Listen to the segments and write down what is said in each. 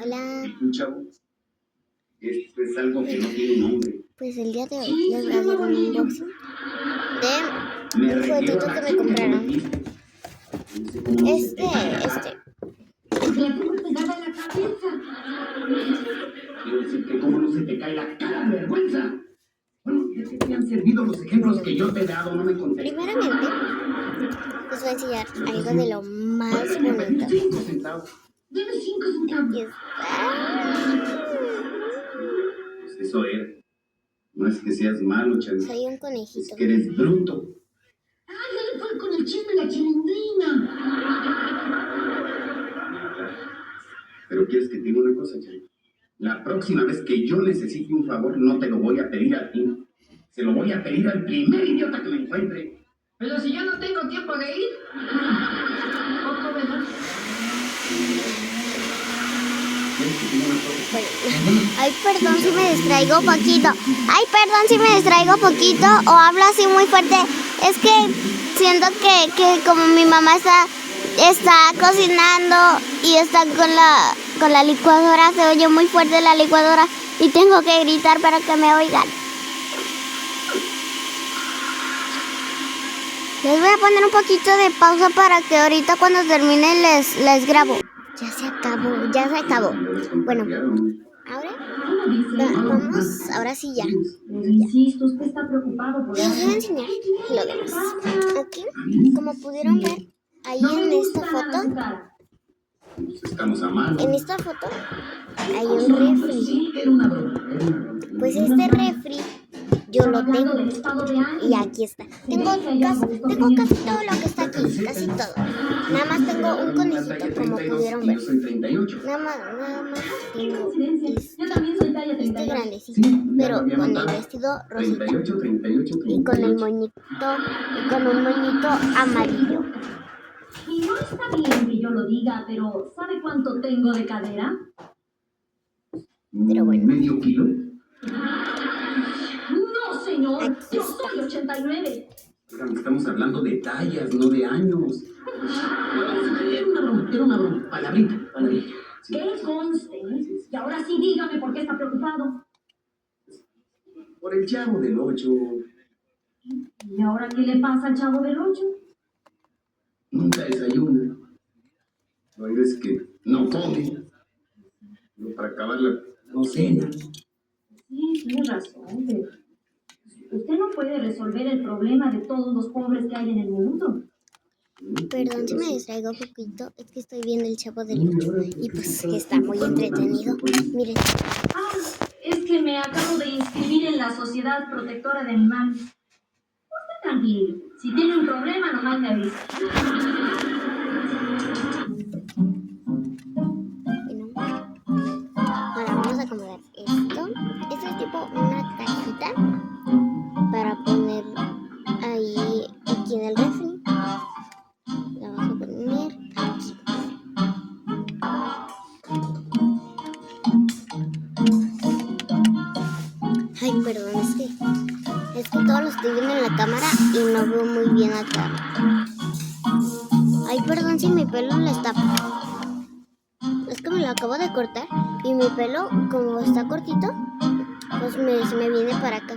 Hola. Un chavo. Esto es algo que no tiene nombre. Pues el día de hoy les voy a hacer un unboxing de un juguetito que me compraron. Este. Quiero decirte cómo no se te cae la cara de vergüenza. Bueno, ¿de qué te han servido los ejemplos que yo te he dado? No me contestes. Primeramente, les voy a enseñar algo de lo más bonito. 5 centavos. Deme 5 centavos. Aquí está. Pues eso era. No es que seas malo, Chani. Soy un Es conejito. que eres bruto. ¡Ay, ya le fue con el chisme la chilindrina! Pero quieres que te diga una cosa, Chani. La próxima vez que yo necesite un favor, no te lo voy a pedir a ti. Se lo voy a pedir al primer idiota que me encuentre. Pero si yo no tengo tiempo de ir. Poco, ¿verdad? ¿Quieres que te diga una cosa? Ay, perdón si me distraigo poquito. Ay, perdón si me distraigo poquito o hablo así muy fuerte. Es que siento que como mi mamá está cocinando y está con la licuadora, se oye muy fuerte la licuadora y tengo que gritar para que me oigan. Les voy a poner un poquito de pausa para que ahorita cuando termine les grabo. Ya se acabó. Bueno, ahora vamos, ahora sí ya. Insisto, usted está preocupado por Les voy a enseñar lo demás. Aquí, como pudieron ver, ahí en esta foto hay un refri. Pues este refri yo lo tengo y aquí está. Tengo casi todo lo que está aquí, casi todo. Nada más tengo un conejito, como pudieron ver. Nada más tengo este grandecito, pero con el vestido rosita y con un moñito amarillo. Y no está bien que yo lo diga, pero ¿sabe cuánto tengo de cadera? Pero bueno. ¿Medio kilo? No, señor, yo soy 89. Estamos hablando de tallas, no de años. Era una broma. Palabrita. Sí. Que conste. Y ahora sí dígame por qué está preocupado. Por el Chavo del 8. ¿Y ahora qué le pasa al Chavo del 8? Nunca desayuna. No hay veces que no come. No, para acabarla, no cena. Sí, tiene razón, pero usted no puede resolver el problema de todos los pobres que hay en el mundo. Perdón si me distraigo un poquito, es que estoy viendo el Chavo del 8 y pues está muy entretenido. Miren. Es que me acabo de inscribir en la Sociedad Protectora de Animales. Usted tranquilo, si tiene un problema nomás me avisa. Bueno, ahora vamos a acomodar esto. Esto es tipo una cajita para poner ahí aquí en el refri. La vamos a poner aquí. Ay, perdón, es que todo lo estoy viendo en la cámara y no veo muy bien acá. Ay, perdón si mi pelo les tapa. Es que me lo acabo de cortar y mi pelo, como está cortito, pues se me viene para acá.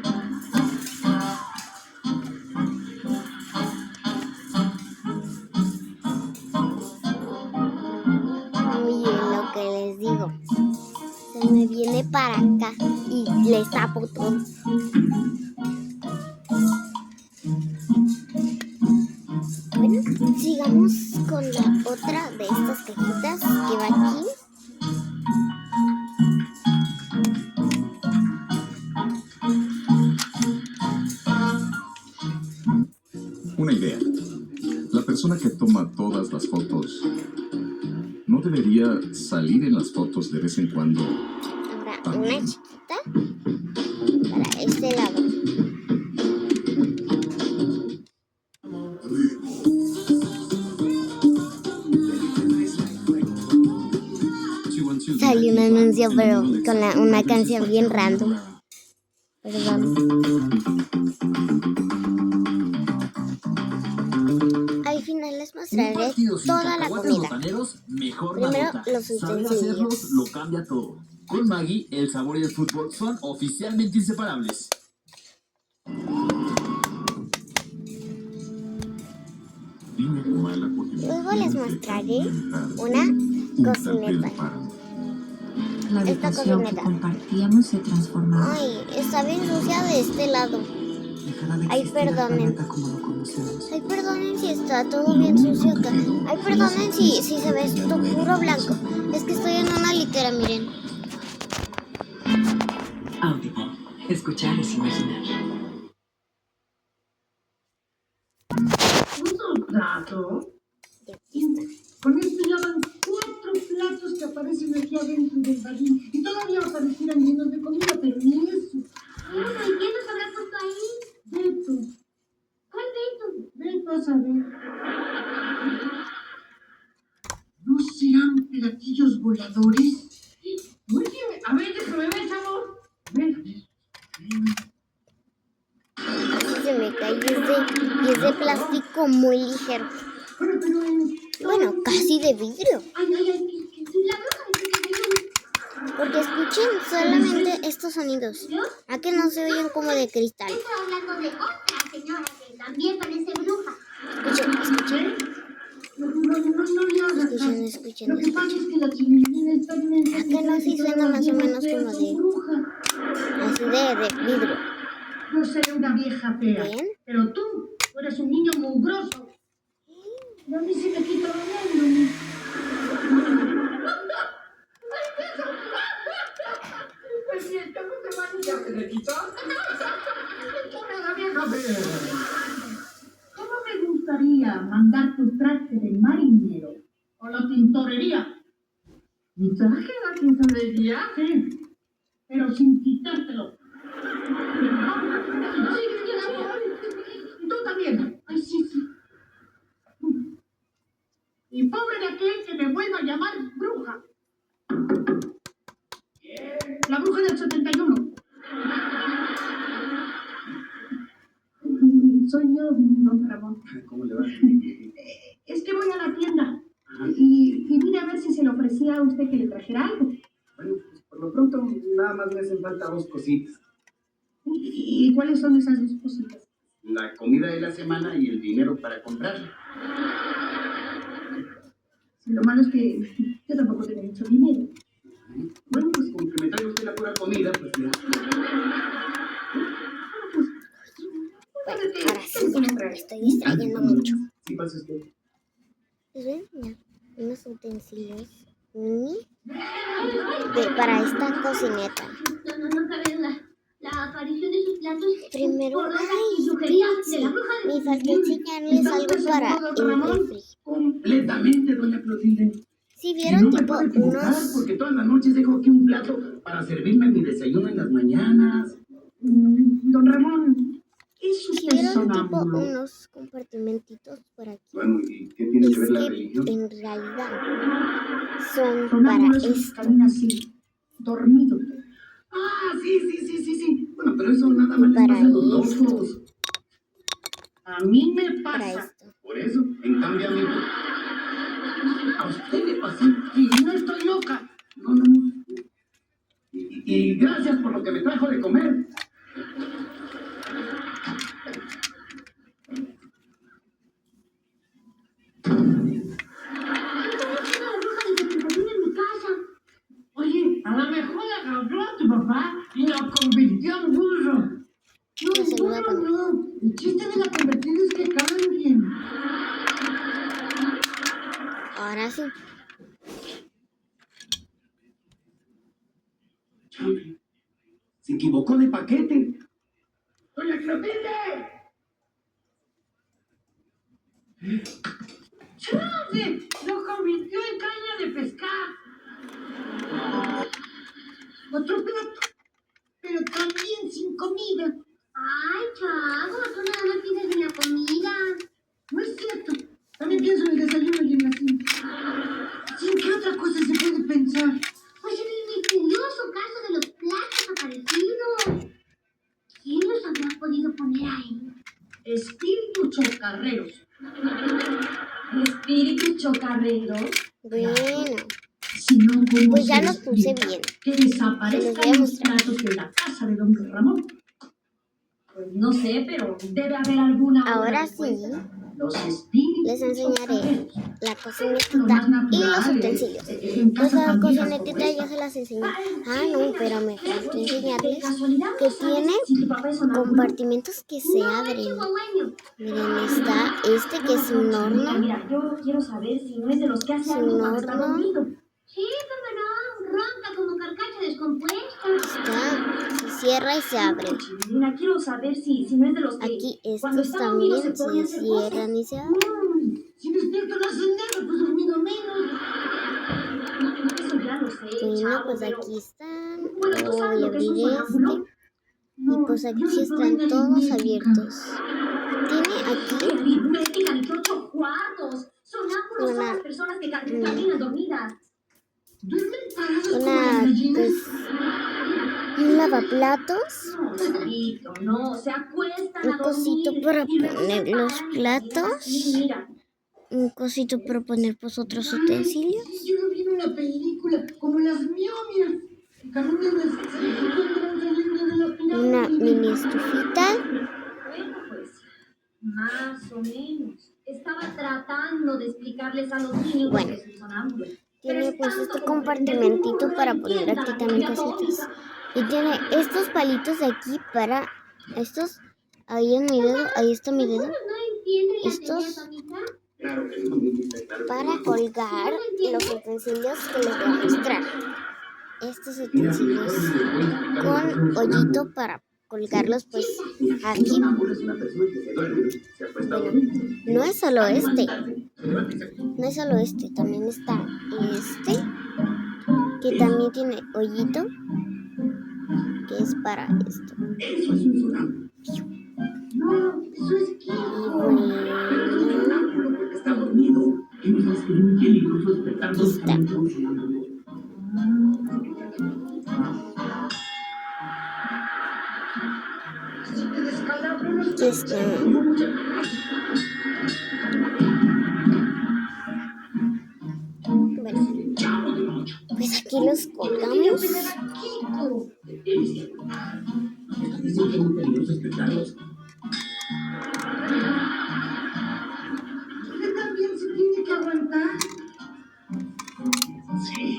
Muy bien, lo que les digo. Se me viene para acá y les tapo todo. Bueno, sigamos con la otra de estas cajitas que va aquí. Una idea. La persona que toma todas las fotos no debería salir en las fotos de vez en cuando. Ahora una chiquita para este lado. Salió un anuncio, pero con una canción bien random. Perdón. Al final les mostraré toda la comida. arroz, mejor Primero, nota. los Saber utensilios. hacerlos lo cambia todo. Con Maggi, el sabor y el fútbol son oficialmente inseparables. Dime mala porque Luego les mostraré una cocineta. La Esta habitación que cocineta. compartíamos se transformaba. Ay, está bien sucia de este lado. Dejará de Ay, existir el perdonen. planeta como lo conocemos. Ay, perdonen si está todo bien sucio acá. Ay, perdonen si se ve esto puro blanco. Es que estoy en una litera, miren. Audible. Escuchar es imaginar. ¿Otro plato? Ya está. Con esto ya van 4 platos que aparecen aquí adentro del barril. Y todavía aparecieran llenos de comida, pero ni eso. Bueno, ¿y quién nos habrá puesto ahí? Beto, ¿Cuál Beto? Beto a saber. ¿No serán platillos voladores? Oye, a ver, déjame ver, chavo. Ven. Así se me cae y es de plástico muy ligero. Pero Bueno, casi de vidrio. Ay, la bruja de Porque escuchen solamente estos sonidos. ¿A que no se oyen como de cristal? Estoy hablando de otra señora que también parece bruja. Escuchen, no le hagas caso. escuchen. Lo que pasa es que la chimenea está inmensa. ¿A que no sí suena más o menos como de... Bruja. así de vidrio? No seré una vieja fea, ¿Ven? pero tú eres un niño mugroso. Y a mí se me quita bailando. Pues sí, estamos de mano, ya se le quitó. Una vieja fea. ¿Cómo me gustaría mandar tu traje de marinero o la tintorería? ¿Mi traje de la tintorería? Sí, pero sin quitártelo. Tú también. Ay, sí. Y pobre de aquel que me vuelva a llamar bruja. La bruja del 71. Soy yo, don Ramón. ¿Cómo le va? Es que voy a la tienda. Y vine a ver si se le ofrecía a usted que le trajera algo. Bueno, pues por lo pronto nada más me hacen falta 2 cositas. ¿Y cuáles son esas 2 cositas? La comida de la semana y el dinero para comprarla. Sí, lo malo es que yo tampoco tengo mucho dinero. Bueno, pues con que me traiga usted la pura comida, pues ya. Bueno, ahora sí, ya me estoy distrayendo mucho. Sí, pasa usted. ¿Les ven? Ya, unos utensilios mini para esta cocineta. No cabe duda. La aparición de sus platos. Primero, por ay, brujería de la bruja de me faltó enseñarles algo para el refri. Completamente, doña Clotilde. Si Y vieron no me tipo puedo equivocar, unos... porque todas las noches dejo aquí un plato para servirme mi desayuno en las mañanas. Don Ramón, ¿es Si usted vieron tipo sonámbulo? unos compartimentitos por aquí. Bueno, ¿y qué tiene Es que ver la que religión? en realidad son para Sonámbulo es el que esto. camina así, dormido. Ah, sí. Bueno, pero eso nada más les Para pasa a los esto. locos. A mí me Para pasa. esto. Por eso, en cambio a mí, a usted le pasa. Y no estoy loca. No. Y gracias por lo que me trajo de comer. Oye, a lo mejor agarró a tu papá y lo convirtió en burro. Ya se lo voy a poner. No. El chiste de la convertir es que cambien. Ahora sí. Chale, se equivocó de paquete. ¡Doña Clotilde! ¡Chale! Lo convirtió en caña de pescar. Otro plato, pero también sin comida. Ay, chavo, tú nada más piensas en la comida. No es cierto. También pienso en el desayuno y en la cena. ¿En qué otra cosa se puede pensar? Pues en el misterioso caso de los platos aparecidos. ¿Quién los habrá podido poner ahí? Espíritus chocarreros. ¿Espíritus chocarreros? Bueno, sino como pues ya se los puse espera bien. que Se los voy desaparezcan a los mostrar. platos de la casa de don Ramón. Pues no sé, pero debe haber alguna otra Ahora sí, respuesta. Los espíritus les enseñaré la lo cocinetita más y natural, los utensilios. en Pues casas la tan viejas como cocinetita ya esta. se las enseñé. Ay, Ah, sí, no, mira, pero me faltó oye, enseñarles ¿de casualidad que no sabes tiene si tu papá es sonámbulo? compartimentos que se No, es abren. chihuahueño. Miren, está este que es un Mira, horno. mira, yo quiero saber si no es de los que hace Es algo un cuando está horno. dormido. Sí, cómo no, ronca como carcacha descompuesta. Está, se cierra y se abre. Chilena, quiero saber si no es de los que Aquí cuando estos está dormido se también pone a se hacer cosas. cierran y se abren. Si despierto no hacen nada, pues dormido menos. Eso ya lo sé, Bueno, chavo, pues pero... aquí están. Bueno, ¿tú Ahora sabes voy a lo que es un abrir sonámbulo? este. Y pues aquí están todos abiertos. Tiene aquí Aritmética, ni que 8 cuartos. Sonámbulos son las personas que caminan dormidas. Duermen parados como las una, gallinas. pues, un lavaplatos, No, chavito, no, se acuestan un a cosito dormir para y luego se poner los paran y caminan así, platos, mira. un cosito para poner pues otros utensilios. Sí, yo lo vi en una película, como las miomias. Caminan así, se encuentran saliendo de la pirámide. Una mini estufita. Bueno, pues, más o menos. Estaba tratando de explicarles a los niños Bueno, lo que es un sonámbulo. Tiene pues este compartimentito para poner aquí también cositas. Y tiene estos palitos de aquí para estos. Ahí en mi dedo, ahí está mi dedo. Estos para colgar los utensilios que les voy a mostrar. Estos utensilios con hoyito para colgarlos pues aquí. Bueno, no es solo este. No es solo este, también está este, que también tiene hoyito, que es para esto. Eso es un sonámbulo. No, eso es Y Kiko. bueno, Pero es un sonámbulo porque está dormido. ¿Qué no sabes que es muy peligroso despertar aquí está. bruscamente a un sonámbulo? Si te descalabro los Aquí está. Bueno, pues aquí los colgamos. Kiko. Dicen que es muy peligroso despertarlos. Usted también se tiene que aguantar. Sí.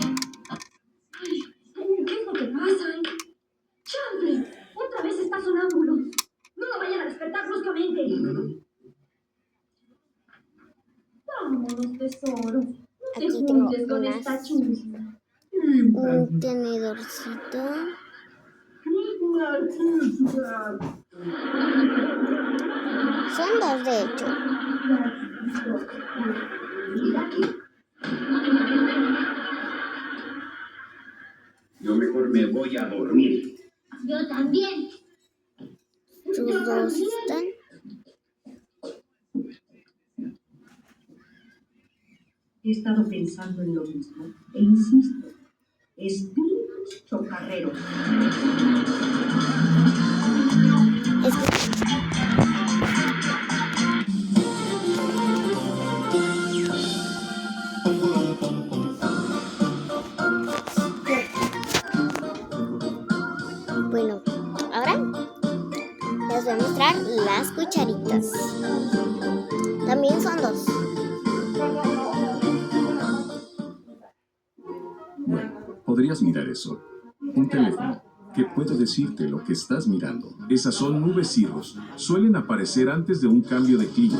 ¿Qué es lo que pasa? ¡Chanfle! ¡Otra vez está sonámbulo! ¡No lo vayan a despertar bruscamente! Vámonos, tesoro. No te Aquí tengo juntes con esta chusma. un tenedorcito. Son dos de hecho. Yo mejor me voy a dormir. Yo también. Sus dos están. He estado pensando en lo mismo e insisto, espíritus chocarreros. Bueno, ahora les voy a mostrar las cucharitas. También son dos. Bueno, podrías mirar eso. Un teléfono que puede decirte lo que estás mirando. Esas son nubes cirrus. Suelen aparecer antes de un cambio de clima.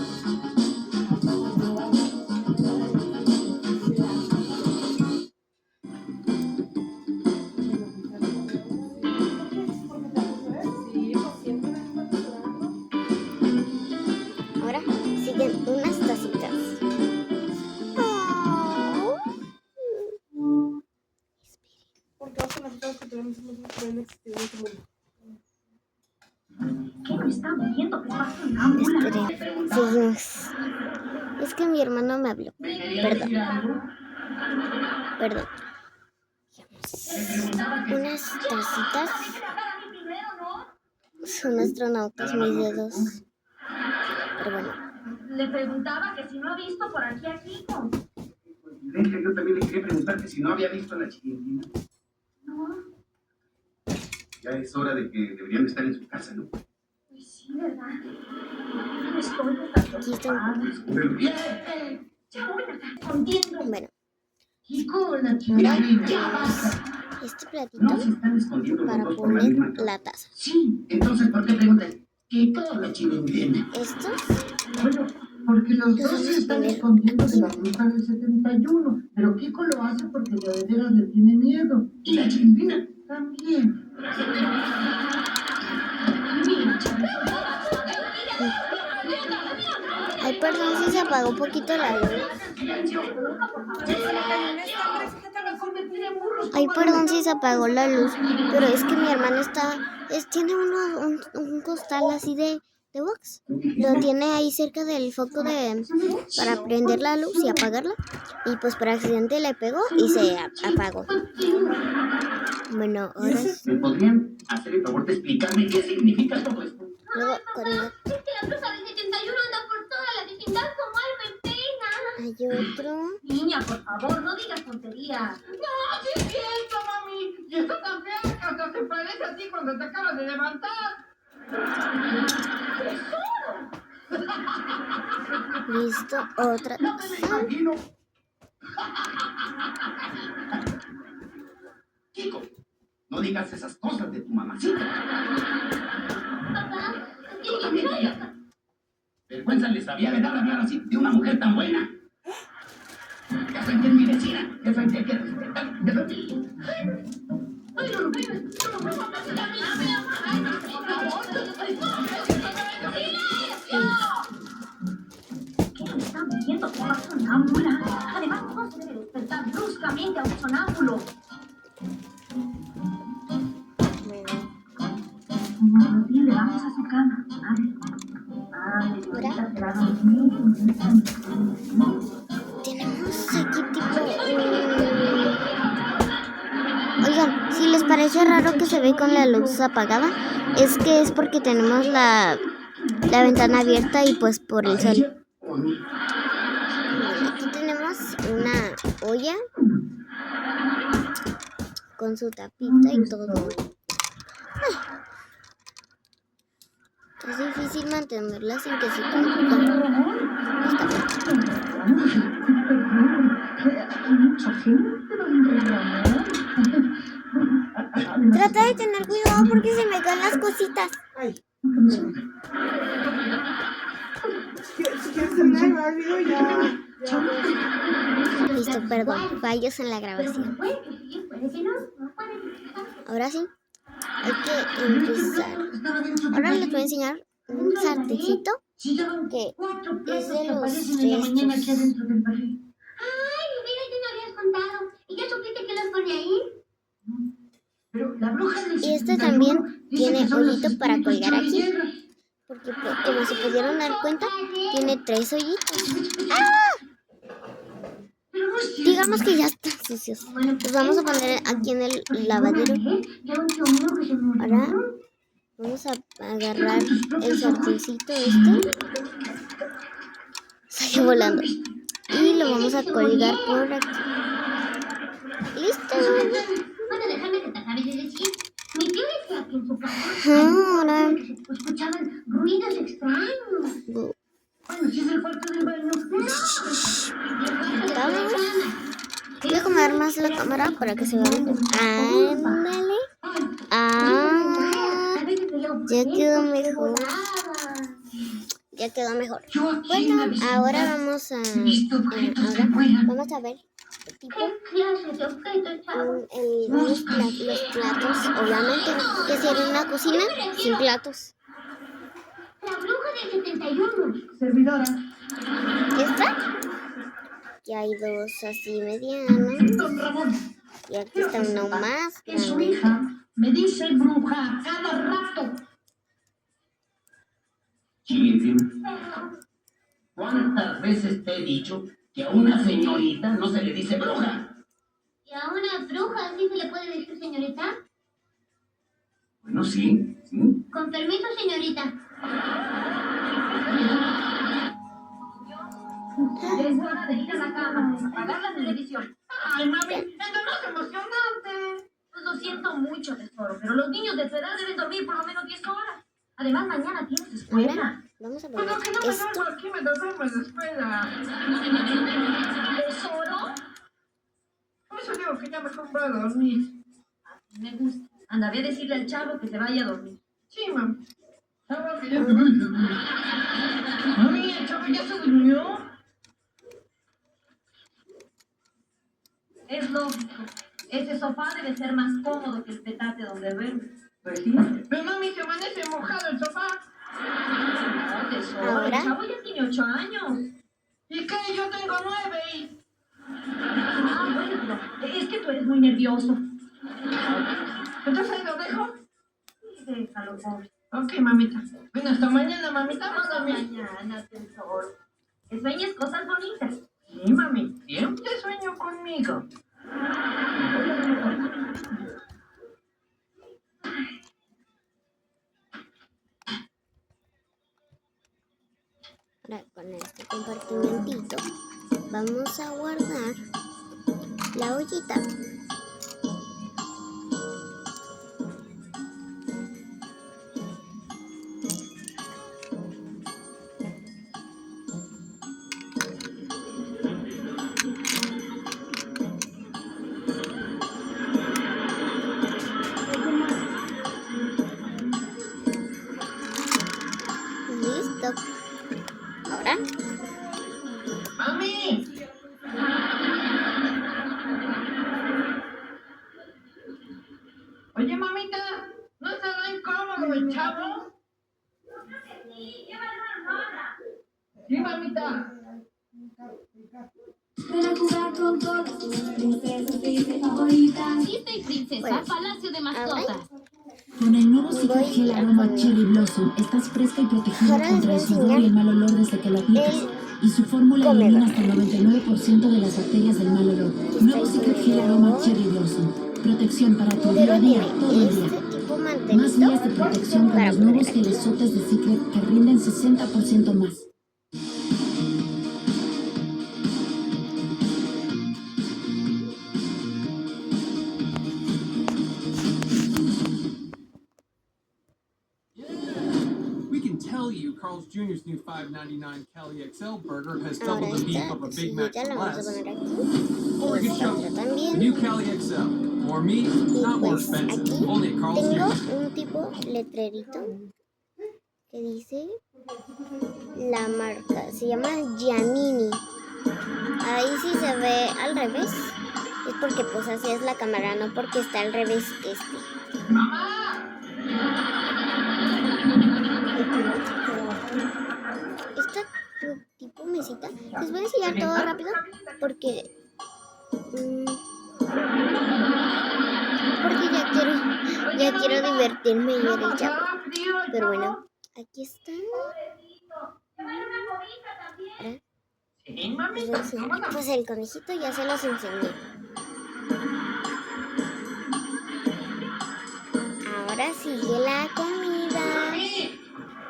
Ahora siguen unas tacitas. Porque vamos a nosotros que tenemos un pueden existir en este mundo. ¿Qué me está viendo? ¿Qué está sonámbula? Esperen, seguimos. Es que mi hermano me habló. Perdón. Perdón. Unas tacitas. Son astronautas mis dedos. Pero bueno. Le preguntaba que si no ha visto por aquí a Kiko. Deja, yo también le quería preguntarte si no había visto a la Chilindrina. No, Ya es hora de que deberían estar en su casa, ¿no? pues sí, ¿verdad? Estoy tan Aquí está. preocupada. Descúbrelo bien. Ya voy a estar escondiendo. Bueno, Chico, la ahora Chilindrina. Ya basta. este platito No se están escondiendo los para dos por la poner misma cama. la taza. Sí, entonces, ¿por qué preguntas? ¿Qué tal la Chilindrina? Estos Bueno, porque los Los dos vamos se a están poner escondiendo de aquí. la bruja del 71, pero Kiko lo hace porque de veras le tiene miedo. ¿Y la Chilindrina? También. Ay, perdón si se apagó un poquito la luz. Ay, perdón si se apagó la luz. Pero es que mi hermano tiene un costal así de box. Lo tiene ahí cerca del foco para prender la luz y apagarla. Y pues por accidente le pegó y se apagó. Bueno, ahora ¿Me podrían hacer el favor de explicarme qué significa todo esto? luego cuando Es que la bruja del 71 anda por toda la vecindad como alma en pena. hay otro. Niña, por favor, no digas tonterías. ¡No, sí es cierto, mami! Y está tan fea que hasta se parece a ti cuando te acabas de levantar. Listo, otra. ¡No te me imagino! Chico, no digas esas cosas de tu mamacita. Papá, Yo también, tía. Vergüenza les había de dar hablar así de una mujer tan buena. Ya frente a mi vecina, ya frente a que respetar, ya frente Ay, no, ¿qué me están diciendo por la sonámbula? Además, no se debe despertar bruscamente a un sonámbulo. No, dile, vamos a su cama. Ahorita se va a dormir. Tenemos aquí tipo. Oigan, si les parece raro que se ve con la luz apagada, es que es porque tenemos la ventana abierta y pues por el sol. Aquí tenemos una olla con su tapita y todo. Ay. Es difícil mantenerla sin que se caiga. Trata de tener cuidado porque se me caen las cositas. Si quieres terminar el video, ya. Listo, perdón, fallos en la grabación. Ahora sí, hay que empezar. Ahora les voy a enseñar un sartencito que es de los estos. Ay, mira, tú no habías contado. ¿Y ya supiste que los pone ahí? Pero la bruja del Y este 71 también dice tiene que son los hoyito para espíritus colgar que aquí. la llevan. Porque como se pudieron dar cuenta, tiene 3 hoyitos. Pero no es cierto. Digamos que ya están sucios. Los vamos a poner aquí en el lavadero. Ahora vamos a agarrar el sartencito este. Salió volando. Y lo vamos a colgar por aquí. ¡Listo! Bueno, déjame que te acabe de decir. Mi tío decía que en su casa Ahora se escuchaban ruidos extraños. Bueno, si es el cuarto del baño. vamos. Voy a acomodar más la cámara para que se vea mejor. Ándale. Ah, ya quedó mejor. Ya quedó mejor. Bueno, ahora vamos a ver tipo ¿Qué clase de objeto, chavo? los platos, obviamente, que sería una cocina sin platos. La bruja del 71. Servidora. ¿Esta? Y hay dos así medianos. Don Ramón. Y aquí está uno más Que su grande. hija me dice bruja a cada rato. Chilindrina, ¿cuántas veces te he dicho que a una señorita no se le dice bruja? ¿Y a una bruja sí se le puede decir señorita? Bueno, sí, sí. Con permiso, señorita. Ya es hora de ir a la cama, apagar la televisión. Ay, mami, esto no es emocionante. Pues lo siento mucho, tesoro, pero los niños de tu edad deben dormir por lo menos 10 horas. Además, mañana tienes escuela. Vamos a Pero poner que no me esto. duermo aquí, me duermo en la escuela. ¿Tesoro? Por eso digo que ya mejor voy a dormir. Me gusta. Anda, ve a decirle al chavo que se vaya a dormir. Sí, mami. Chavo, que ya te voy a dormir. Mami, el chavo ya se durmió. Es lógico. Ese sofá debe ser más cómodo que el petate donde duermes. Pues sí. Pero mami, se amanece mojado el sofá. No, tesoro, ¿Ahora? el chavo ya tiene 8 años. ¿Y qué? Yo tengo 9. Ah, bueno, es que tú eres muy nervioso. Entonces ahí lo dejo. Déjalo, pobre. Ok, mamita. Bueno, hasta mañana, mamita. Vamos a Hasta dormir. mañana, tesoro. Que sueñes cosas bonitas. Sí, mami. Siempre sueño conmigo. Ahora con este compartimentito vamos a guardar la ollita. Listo. Ahora ¡Mami! Oye, mamita, ¿no estará incómodo el chavo? Sí, mamita. Para jugar con todas tus princesas favoritas. Disney Princesa, Bueno, Palacio de Mascotas. Con el nuevo Secret Voy Gel a Aroma poner- Cherry Blossom estás fresca y protegida Ahora les contra voy el a sudor enseñar y el mal olor desde que lo aplicas. Y su fórmula comedor. elimina hasta el 99% de las bacterias del mal olor. Nuevo Secret Gel Aroma Cherry Blossom. Protección para tu día pero a día, tiene todo el día. este tipo Más mantelito días de protección con para los poner nuevos aquí. gelesotes de Secret que rinden 60% más. We can tell you Carl's Jr.'s new $5.99 Cali XL burger has Ahora double the beef esta of a Big Mac sillita for la vamos a less. poner aquí. Or we can Esta show otra you the también. new Cali XL. More meat, Y not more pues expensive. aquí Only at Carl's tengo Jr. un tipo letrerito que dice la marca, se llama Giannini. Ahí sí se ve al revés, es porque pues así es la cámara, no porque está al revés este. ¡Mamá! Esta tipo mesita, les voy a enseñar todo rápido porque ya quiero divertirme y ver el chavo. Pero bueno, aquí está. Ahora, Sí, les mami. voy a enseñar. Pues el conejito ya se los enseñé. Ahora sigue la comida.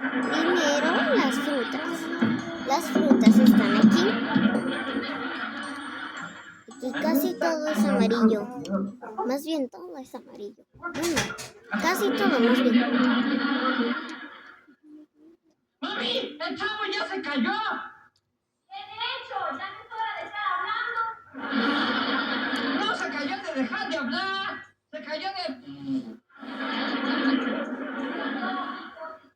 Primero las frutas. Las frutas están aquí. Aquí casi todo es amarillo. Más bien todo es amarillo. Bueno, casi todo más bien. ¡Mami! ¡El chavo ya se cayó! ¿Qué he hecho? Ya no es hora de estar hablando. ¡No se cayó de dejar de hablar! ¡Se cayó de...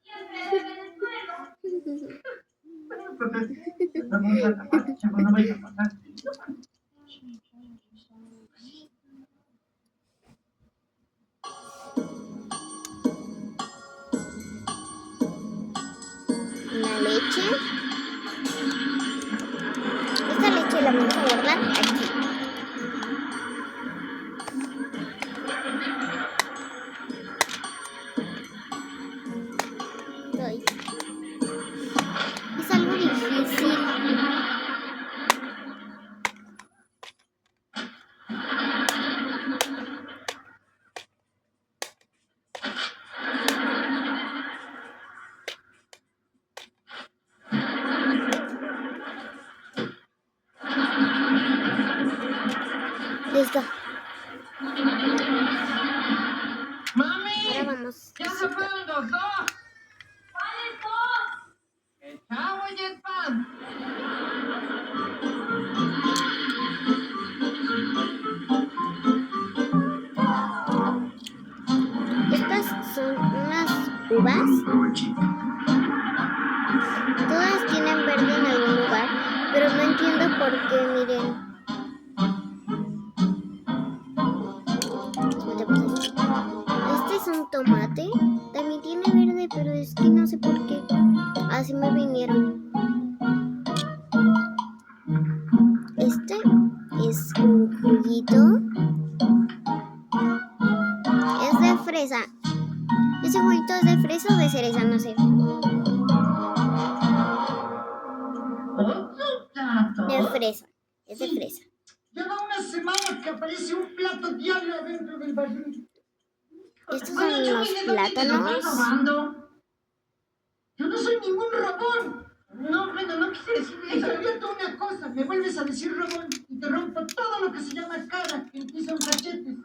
Siempre debe el suelo. Vamos a tapar, chavo, no vaya a pasar. La leche. Esta leche la vamos a guardar aquí. Ay. Es algo difícil. los dos. ¿Cuáles dos? El chavo y el pan. Estas son unas uvas. Todas tienen verde en algún lugar, pero no entiendo por qué, miren. Este es un tomate, también tiene verde, pero es que no sé por qué. Así me vinieron. Este es un juguito. Es de fresa. ¿Ese juguito es de fresa o de cereza? No sé. Otro plato. De fresa. Es de fresa. Lleva una semana que aparece un plato diario dentro del barril. Estos son los plátanos. Yo no soy ningún robón. No, bueno, no quise decir eso. Te advierto una cosa. Me vuelves a decir robón y te rompo todo lo que se llama cara, que aquí son cachetes.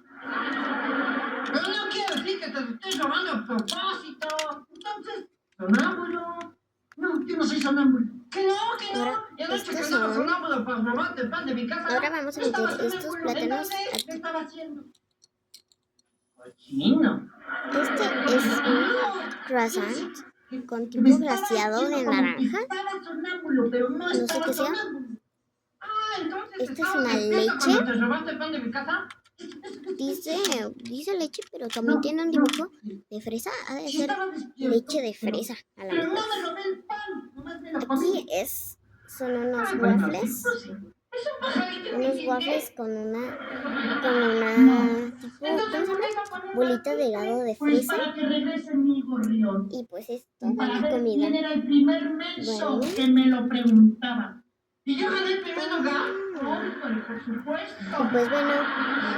Pero no quiero decir que te estoy robando a propósito. Entonces, sonámbulo. No, yo no soy sonámbulo. Que no. Ahora, Y anoche que estos andaba son... sonámbulo para robarte el pan de mi casa. Ahora vamos a meter estos plátanos ¿Qué aquí. estaba haciendo? Cochino. Este es un croissant con tipo glaseado de naranja. No sé qué sea. Esta es una leche. Dice leche, pero también tiene un dibujo de fresa. Ha de ser leche de fresa. A la mejor. Aquí son unos waffles. Unos waffles con una tipo, ¿cómo se llama? Bolita de helado de fresa. Y pues es toda la comida. ¿Quién era el primer menso Bueno. que me lo preguntaba? ¿Y yo gané el primer lugar? Por supuesto. Y pues bueno,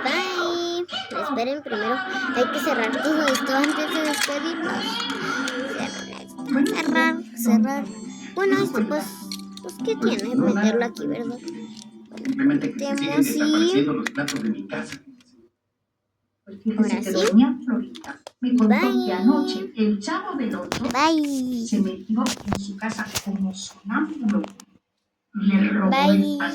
bye. Esperen primero. Hay que cerrar todo esto antes de despedirnos. Cerrar. Bueno, esto pues ¿qué tiene? Meterlo aquí, ¿verdad? Simplemente que se siguen desapareciendo los platos de mi casa. Ahora sí. Doña Florita me contó Bye. que anoche el Chavo del Ocho Bye. se metió en su casa como sonámbulo y le robó el Bye. pastel.